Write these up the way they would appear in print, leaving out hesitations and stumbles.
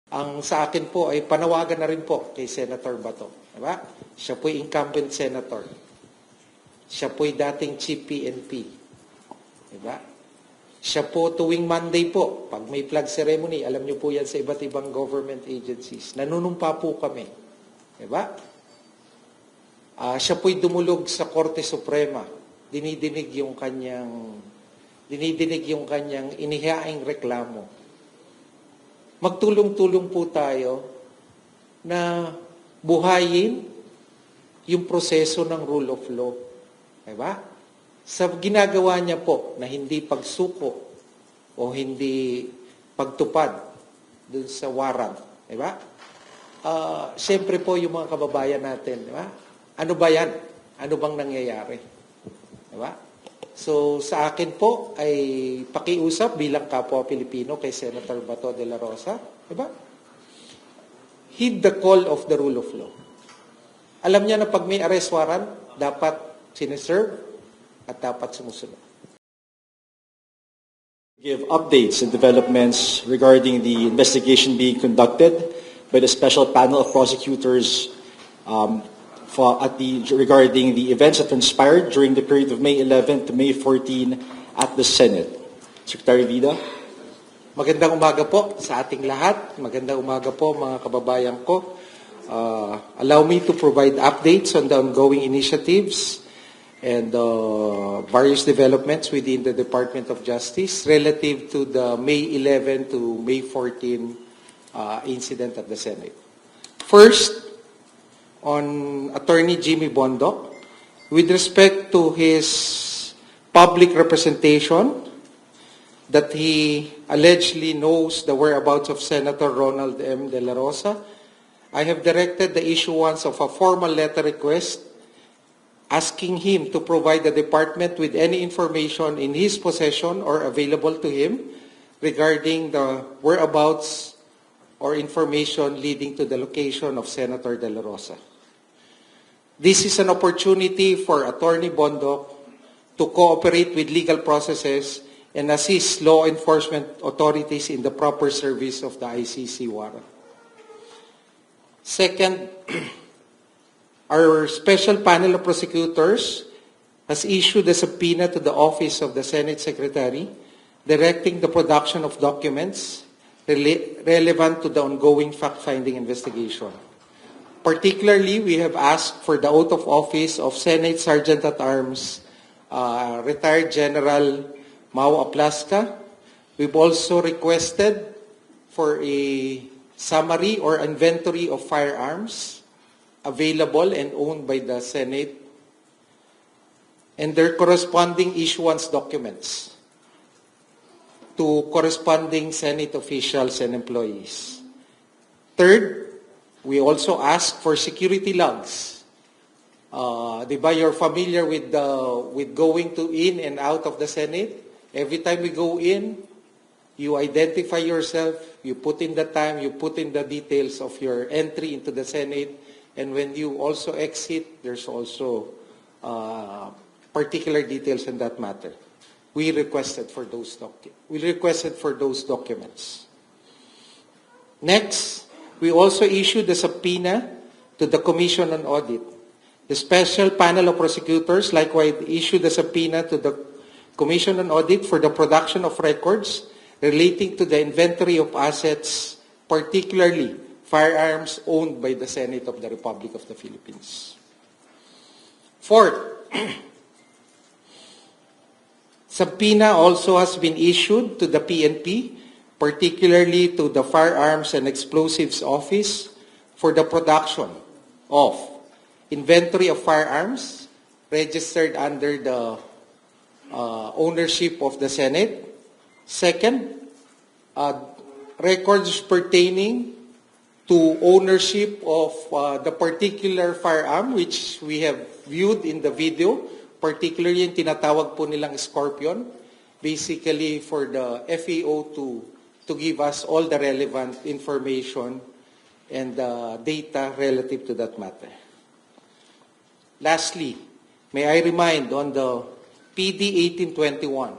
Ang sa akin po ay panawagan na rin po kay Senator Bato. Diba? Siya po'y incumbent senator. Siya po'y dating chief PNP. Diba? Siya po tuwing Monday po, pag may flag ceremony, alam niyo po yan sa iba't ibang government agencies, nanunumpa po kami. Diba? Siya po'y dumulog sa Korte Suprema. Dinidinig yung kanyang inihaing reklamo. Magtulong-tulong po tayo na buhayin yung proseso ng rule of law. Diba? Sa ginagawa niya po na hindi pagsuko o hindi pagtupad dun sa warrant. Diba? Siyempre po yung mga kababayan natin, diba? Ano ba yan? Ano bang nangyayari? Diba? So, sa akin po ay pakiusap bilang kapwa Pilipino kay Senator Bato de la Rosa. Diba? Heed the call of the rule of law. Alam niya na pag may arrest warrant, dapat sineserve at dapat sumusunod. Give updates and developments regarding the investigation being conducted by the special panel of prosecutors regarding the events that transpired during the period of May 11 to May 14 at the Senate. Secretary Vida. Magandang umaga po sa ating lahat. Magandang umaga po mga kababayan ko. Allow me to provide updates on the ongoing initiatives and various developments within the Department of Justice relative to the May 11 to May 14 incident at the Senate. First, on Attorney Jimmy Bondoc, with respect to his public representation that he allegedly knows the whereabouts of Senator Ronald M. De La Rosa, I have directed the issuance of a formal letter request asking him to provide the department with any information in his possession or available to him regarding the whereabouts or information leading to the location of Senator De La Rosa. This is an opportunity for Attorney Bondoc to cooperate with legal processes and assist law enforcement authorities in the proper service of the ICC warrant. Second, our special panel of prosecutors has issued a subpoena to the office of the Senate Secretary directing the production of documents relevant to the ongoing fact-finding investigation. Particularly, we have asked for the oath of office of Senate Sergeant-at-Arms, retired General Mau Aplaska. We've also requested for a summary or inventory of firearms available and owned by the Senate and their corresponding issuance documents to corresponding Senate officials and employees. Third, we also ask for security logs. Diba, you're familiar with going in and out of the Senate? Every time we go in, you identify yourself, you put in the time, you put in the details of your entry into the Senate, and when you also exit, there's also particular details in that matter. We requested for those documents. Next, we also issued a subpoena to the Commission on Audit. The special panel of prosecutors likewise issued a subpoena to the Commission on Audit for the production of records relating to the inventory of assets, particularly firearms owned by the Senate of the Republic of the Philippines. Fourth, subpoena also has been issued to the PNP, particularly to the Firearms and Explosives Office, for the production of inventory of firearms registered under the ownership of the Senate. Second, records pertaining to ownership of the particular firearm which we have viewed in the video, particularly yung tinatawag po nilang Scorpion, basically for the FAO to give us all the relevant information and data relative to that matter. Lastly, may I remind on the PD 1821,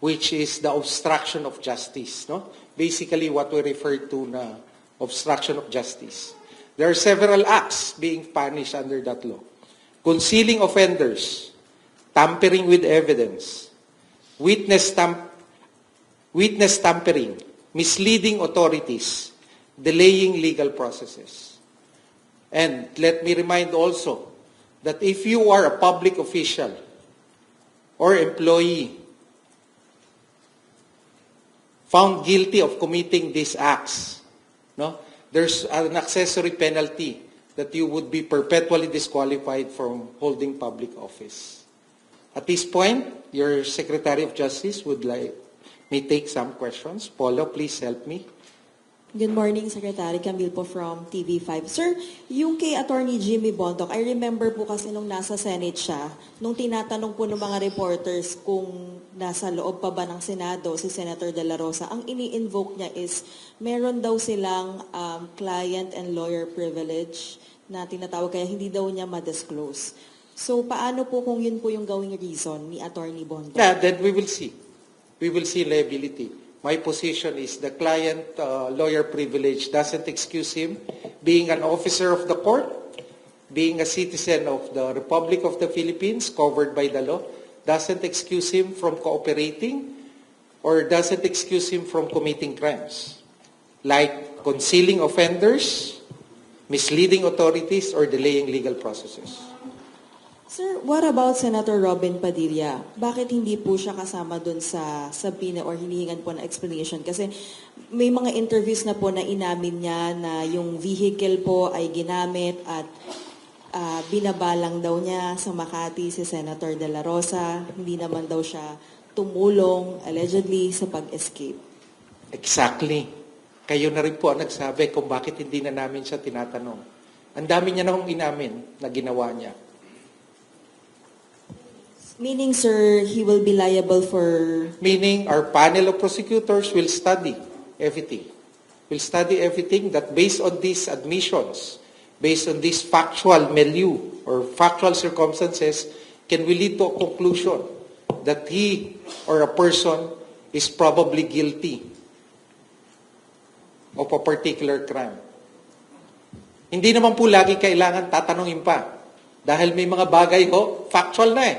which is the obstruction of justice, no? basically what we refer to na obstruction of justice. There are several acts being punished under that law. Concealing offenders, tampering with evidence, witness tampering, misleading authorities, delaying legal processes. And let me remind also that if you are a public official or employee found guilty of committing these acts, no, there's an accessory penalty that you would be perpetually disqualified from holding public office. At this point, your Secretary of Justice would like me take some questions. Polo, please help me. Good morning, Secretary. Camille po from TV5. Sir, yung kay Attorney Jimmy Bondoc, I remember po kasi nung nasa Senate siya, nung tinatanong po ng mga reporters kung nasa loob pa ba ng Senado si Senator De La Rosa, ang ini-invoke niya is meron daw silang client and lawyer privilege na tinatawag kaya hindi daw niya ma-disclose. So, paano po kung yun po yung gawing reason ni Attorney Bondoc? Yeah, then we will see. We will see liability. My position is the client-lawyer privilege doesn't excuse him being an officer of the court, being a citizen of the Republic of the Philippines covered by the law, doesn't excuse him from cooperating or doesn't excuse him from committing crimes like concealing offenders, misleading authorities, or delaying legal processes. Sir, what about Senator Robin Padilla? Bakit hindi po siya kasama dun sa subpoena or hinihingan po na explanation? Kasi may mga interviews na po na inamin niya na yung vehicle po ay ginamit at binabalang daw niya sa Makati si Senator De La Rosa. Hindi naman daw siya tumulong, allegedly, sa pag-escape. Exactly. Kayo na rin po ang nagsabi kung bakit hindi na namin siya tinatanong. Ang dami niya na hong inamin na ginawa niya. Meaning, sir, he will be liable for... Meaning, our panel of prosecutors will study everything. Will study everything that based on these admissions, based on this factual milieu or factual circumstances, can we lead to a conclusion that he or a person is probably guilty of a particular crime. Hindi naman po lagi kailangan tatanungin pa. Dahil may mga bagay ho, factual na eh.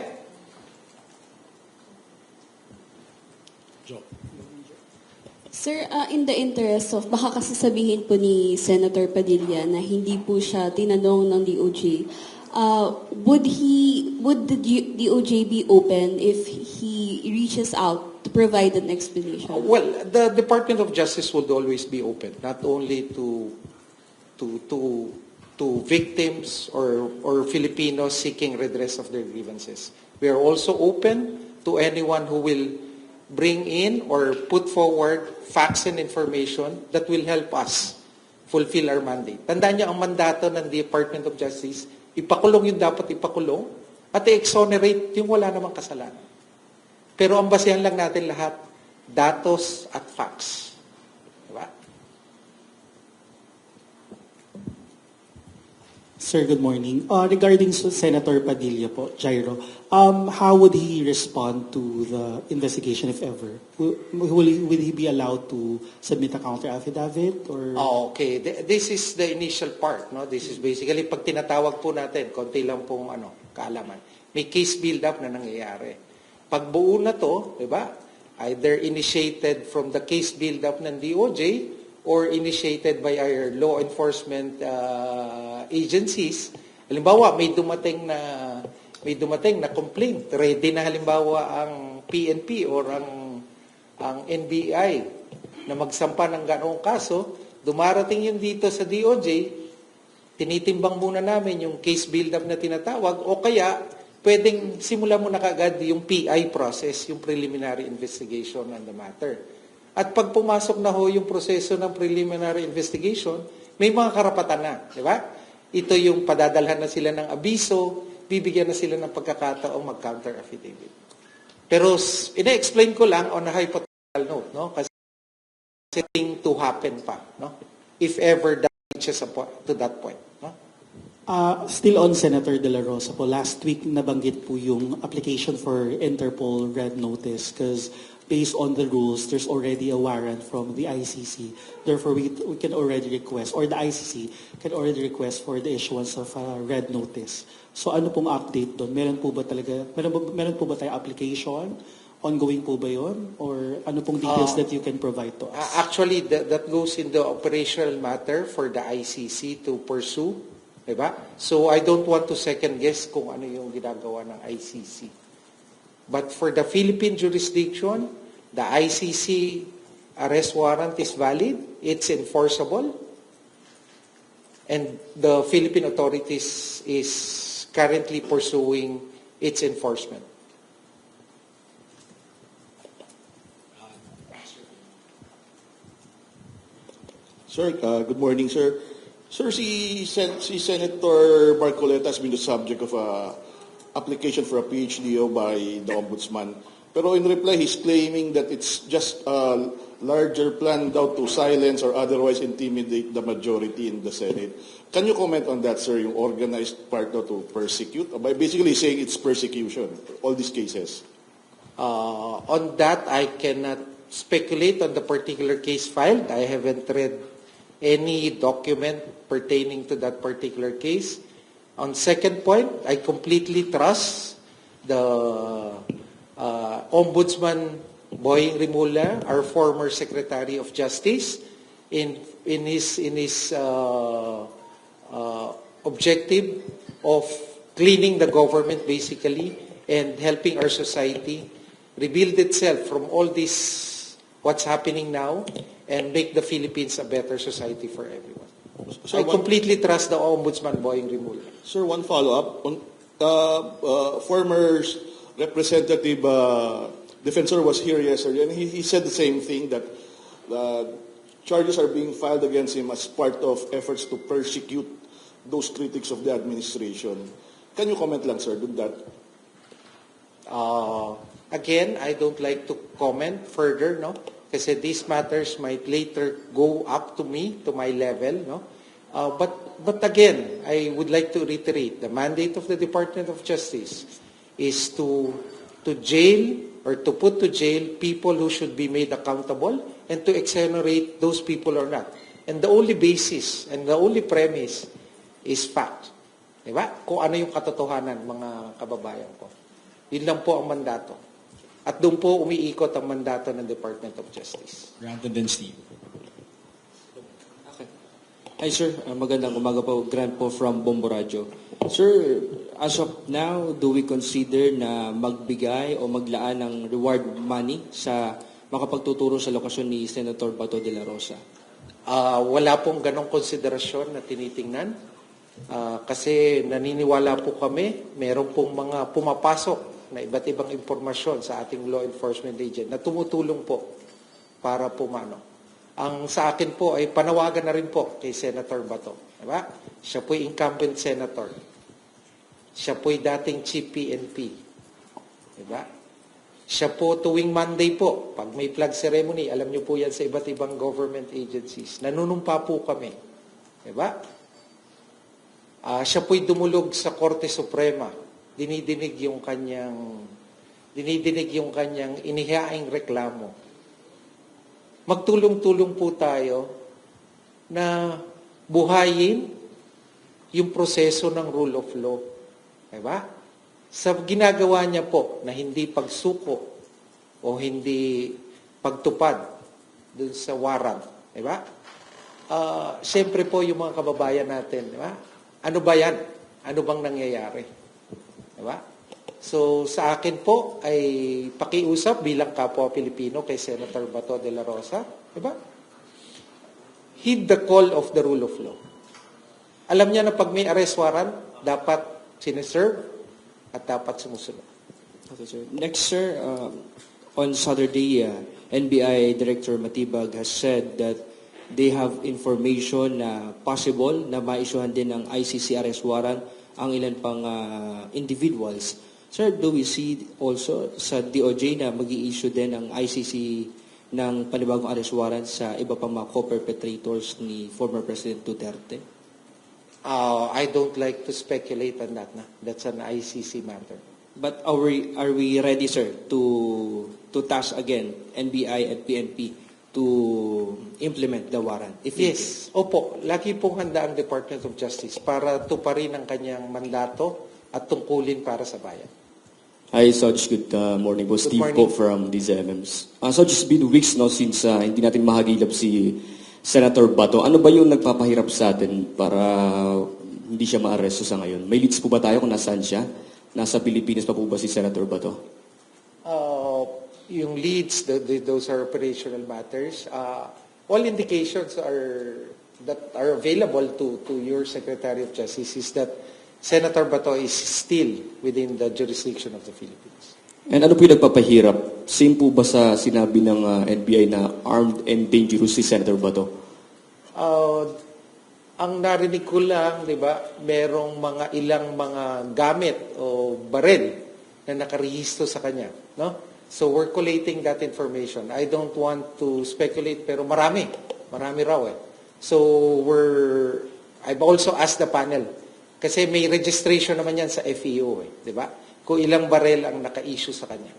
Sir, in the interest of, baka kasi sabihin po ni Senator Padilla na hindi po siya tinanong ng DOJ, would the DOJ be open if he reaches out to provide an explanation? Well, the Department of Justice would always be open, not only to victims or Filipinos seeking redress of their grievances. We are also open to anyone who will bring in or put forward facts and information that will help us fulfill our mandate. Tandaan niyo, ang mandato ng Department of Justice, ipakulong yung dapat ipakulong at i-exonerate yung wala namang kasalanan. Pero ang basehan lang natin lahat, datos at facts. Diba? Sir, good morning. Regarding Senator Padilla po, Jairo, how would he respond to the investigation, if ever? Will he be allowed to submit a counter affidavit? Or? Oh, okay. This is the initial part. No? This is basically, pag tinatawag po natin, konti lang pong kaalaman. May case build-up na nangyayari. Pag buo na to, diba? Either initiated from the case build-up ng DOJ or initiated by our law enforcement agencies. Halimbawa, may dumating na complaint. Ready na halimbawa ang PNP or ang NBI na magsampa ng ganoong kaso. Dumarating yun dito sa DOJ, tinitimbang muna namin yung case build-up na tinatawag o kaya pwedeng simula mo na kagad yung PI process, yung preliminary investigation on the matter. At pag pumasok na ho yung proseso ng preliminary investigation, may mga karapatan na, di ba? Ito yung padadalhan na sila ng abiso, bibigyan na sila ng pagkakataong mag-counter affidavit. Pero ina-explain ko lang on a hypothetical note, no? Kasi thing to happen pa, no? If ever that reaches to that point, no? Still on Senator De La Rosa po, last week nabanggit po yung application for Interpol Red Notice because based on the rules, there's already a warrant from the ICC. Therefore, we can already request, or the ICC can already request for the issuance of a red notice. So ano pong update doon? Meron po ba tayong application? Ongoing po ba yun? Or ano pong details that you can provide to us? Actually, that goes in the operational matter for the ICC to pursue. Diba? So I don't want to second guess kung ano yung ginagawa ng ICC. But for the Philippine jurisdiction, the ICC arrest warrant is valid, it's enforceable, and the Philippine authorities is currently pursuing its enforcement. Sir, good morning, sir. Sir, si Senator Marcoleta has been the subject of a application for a PhD by the Ombudsman. Pero in reply, he's claiming that it's just a larger plan daw to silence or otherwise intimidate the majority in the Senate. Can you comment on that, sir, yung organized part daw to persecute? By basically saying it's persecution, all these cases. On that, I cannot speculate on the particular case filed. I haven't read any document pertaining to that particular case. On second point, I completely trust the Ombudsman Boying Rimulya, our former Secretary of Justice, in his objective of cleaning the government basically and helping our society rebuild itself from all this what's happening now and make the Philippines a better society for everyone. Sir, I completely trust the Ombudsman Boying Rimulya. Sir, one follow-up. Former Representative Defensor was here yesterday, and he said the same thing, that charges are being filed against him as part of efforts to persecute those critics of the administration. Can you comment lang, sir, on that? Again, I don't like to comment further, no? Kasi these matters might later go up to me, to my level, no? But again, I would like to reiterate, the mandate of the Department of Justice is to jail or to put to jail people who should be made accountable and to exonerate those people or not. And the only basis and the only premise is fact. Diba? Kung ano yung katotohanan, mga kababayan ko. Yun lang po ang mandato. At doon po umiikot ang mandato ng Department of Justice. Granted then, Steve. Hi sir, magandang umaga po. Grant po from Bombo Radio. Sir, as of now, do we consider na magbigay o maglaan ng reward money sa makapagtuturo sa lokasyon ni Senator Bato de la Rosa? Wala pong ganong konsiderasyon na tinitingnan. Kasi naniniwala po kami, meron pong mga pumapasok na iba't ibang impormasyon sa ating law enforcement agent na tumutulong po para pumano. Ang sa akin po ay panawagan na rin po kay Senator Bato. Diba? Siya po'y incumbent senator. Siya po'y dating chief PNP. Diba? Siya po tuwing Monday po, pag may flag ceremony, alam niyo po yan sa iba't ibang government agencies, nanunumpa po kami. Diba? Siya po'y dumulog sa Korte Suprema. Dinidinig yung kanyang inihaing reklamo. Magtulong-tulong po tayo na buhayin yung proseso ng rule of law. Diba? Sa ginagawa niya po na hindi pagsuko o hindi pagtupad dun sa warrant. Diba? Siyempre po yung mga kababayan natin, diba? Ano ba yan? Ano bang nangyayari? Diba? So, sa akin po ay pakiusap bilang kapwa Pilipino kay Senator Bato de la Rosa. Diba? Heed the call of the rule of law. Alam niya na pag may arrest warrant, dapat siniserve at dapat sumusunod. Okay, sir. Next, sir, on Saturday, NBI Director Matibag has said that they have information na possible na maisyuhan din ng ICC arrest warrant ang ilan pang individuals. Sir, do we see also sa DOJ na mag-i-issue din ang ICC ng panibagong arrest warrant sa iba pang mga co-perpetrators ni former President Duterte? I don't like to speculate on that. That's an ICC matter. But are we ready, sir, to task again NBI and PNP to implement the warrant? If Yes, opo. Lagi pong handa ang Department of Justice para tuparin ang kanyang mandato at tungkulin para sa bayan. Hi, Sarge. Good morning po. Good Steve morning. po from DZMMs. Sarge, it's been weeks now since hindi natin mahagilap si Senator Bato. Ano ba yung nagpapahirap sa atin para hindi siya maaresto sa ngayon? May leads po ba tayo kung nasaan siya? Nasa Pilipinas pa po ba si Senator Bato? Yung leads, those are operational matters. All indications that are available to your Secretary of Justice is that Senator Bato is still within the jurisdiction of the Philippines. And ano po yung nagpapahirap? Same po ba sa sinabi ng NBI na armed and dangerous si Senator Bato? Ang narinig ko lang, di ba, merong ilang mga gamit o baril na nakarehistro sa kanya. No? So we're collating that information. I don't want to speculate, pero marami. Marami raw eh. So I've also asked the panel, kasi may registration naman yan sa FEO eh, di ba? Kung ilang baril ang naka-issue sa kanya.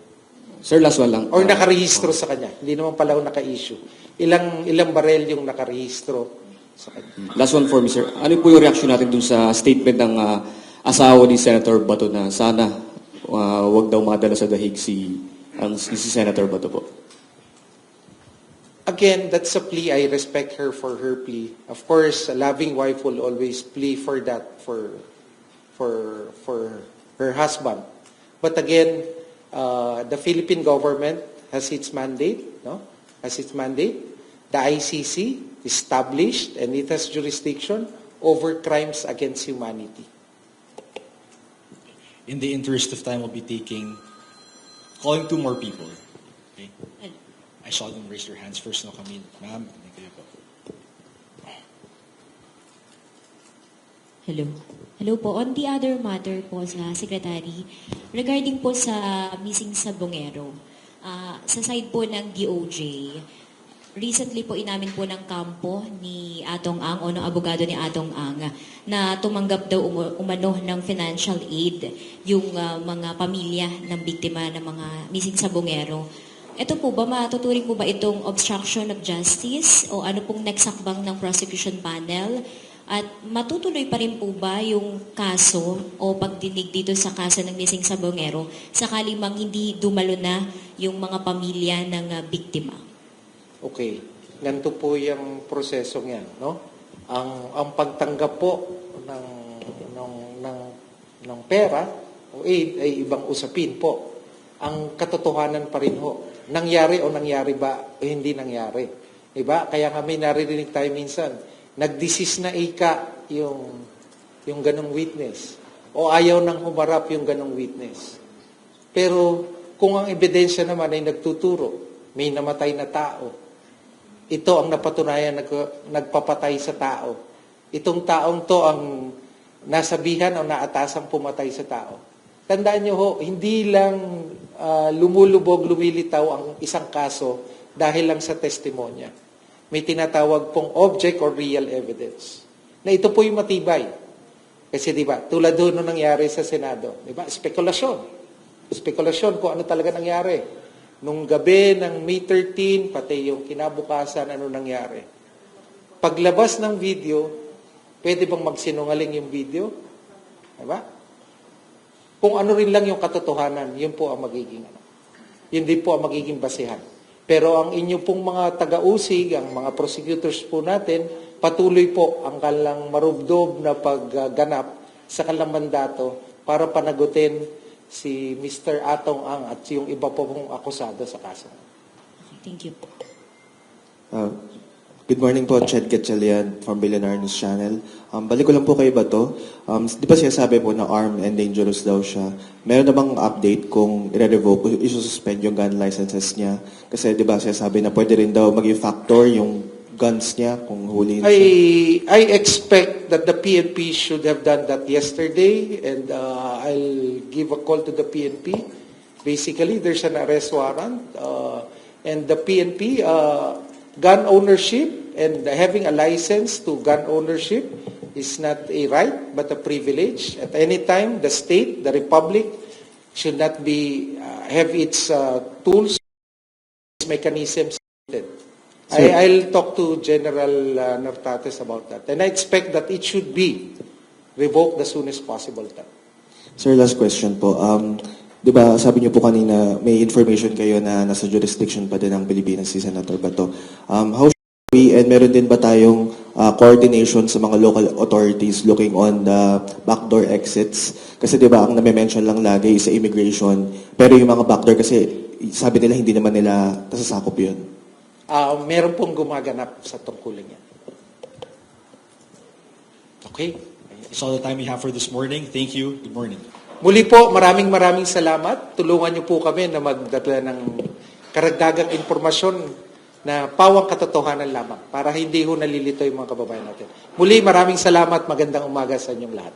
Sir, last one lang. Or nakarehistro sa kanya. Hindi naman pala naka-issue. Ilang baril yung nakarehistro sa kanya. Last one for me, sir. Ano po yung reaction natin dun sa statement ng asawa ni Senator Bato na sana wag daw madala sa dahig si Senator Bato po? Again, that's a plea. I respect her for her plea. Of course, a loving wife will always plea for that, for her husband. But again, the Philippine government has its mandate, no? Has its mandate. The ICC established and it has jurisdiction over crimes against humanity. In the interest of time, we'll be calling two more people. Okay? I saw them raise their hands first. No, kami, ma'am. Thank you po. Hello. Hello po. On the other matter po sa Secretary, regarding po sa missing sa Bungero, sa side po ng DOJ, recently po inamin po ng kampo ni Atong Ang o ng abogado ni Atong Ang na tumanggap daw umano ng financial aid yung mga pamilya ng biktima ng mga missing sa Bungero. Ito po ba, matuturing po ba itong obstruction of justice o ano pong next hakbang ng prosecution panel? At matutuloy pa rin po ba yung kaso o pagdinig dito sa kaso ng missing sa Bungero sakali mang hindi dumalo na yung mga pamilya ng biktima? Okay. Ganito po yung prosesong yan, no? Ang pagtanggap po ng pera o aid ay ibang usapin po. Ang katotohanan pa rin ho. Nangyari o nangyari ba o hindi nangyari? Diba? Kaya kami naririnig tayo minsan, nag-desist na yung ganong witness o ayaw nang humarap yung ganong witness. Pero kung ang ebidensya naman ay nagtuturo, may namatay na tao, ito ang napatunayan nagpapatay sa tao. Itong taong to ang nasabihan o naatasang pumatay sa tao. Tandaan nyo ho, hindi lang lumulubog, lumilitaw ang isang kaso dahil lang sa testimonya. May tinatawag pong object or real evidence. Na ito po yung matibay. Kasi di ba, tulad doon nung nangyari sa Senado, di ba, spekulasyon. Spekulasyon kung ano talaga nangyari. Nung gabi ng May 13, pati yung kinabukasan, ano nangyari. Paglabas ng video, pwede bang magsinungaling yung video? Di ba? Kung ano rin lang yung katotohanan, yun po ang magiging yun din po ang magiging basihan. Pero ang inyo pong mga taga-usig, ang mga prosecutors po natin, patuloy po ang kanilang marubdob na pagganap sa kanilang mandato para panagutin si Mr. Atong Ang at yung iba po pong akusado sa kaso. Thank you. Good morning po, Ched Gatchalian from Billionaire News Channel. Balik ko lang po kay Bato. Di ba sinasabi po na armed and dangerous daw siya? Meron na bang update kung i-revoke, isususpend yung gun licenses niya? Kasi di ba sinasabi na pwede rin daw maging factor yung guns niya kung huliin siya? I expect that the PNP should have done that yesterday and I'll give a call to the PNP. Basically, there's an arrest warrant and the PNP... gun ownership and having a license to gun ownership is not a right but a privilege. At any time, the state, the republic, should not be have its tools, mechanisms. I'll talk to General Nartates about that, and I expect that it should be revoked as soon as possible. Sir, last question po. Di ba sabi niyo po kanina may information kayo na nasa jurisdiction pa din ng Pilipinas si Senator Bato. How should we, and meron din ba tayong coordination sa mga local authorities looking on the backdoor exits? Kasi di ba ang name-mention lang lagi sa immigration, pero yung mga backdoor kasi sabi nila hindi naman nila nasasakop yun. Meron pong gumaganap sa tungkulin yan. Okay. That's all the time we have for this morning. Thank you. Good morning. Muli po, maraming salamat. Tulungan niyo po kami na magdala ng karagdagang impormasyon na pawang katotohanan lamang para hindi ho nalilito yung mga kababayan natin. Muli, maraming salamat. Magandang umaga sa inyong lahat.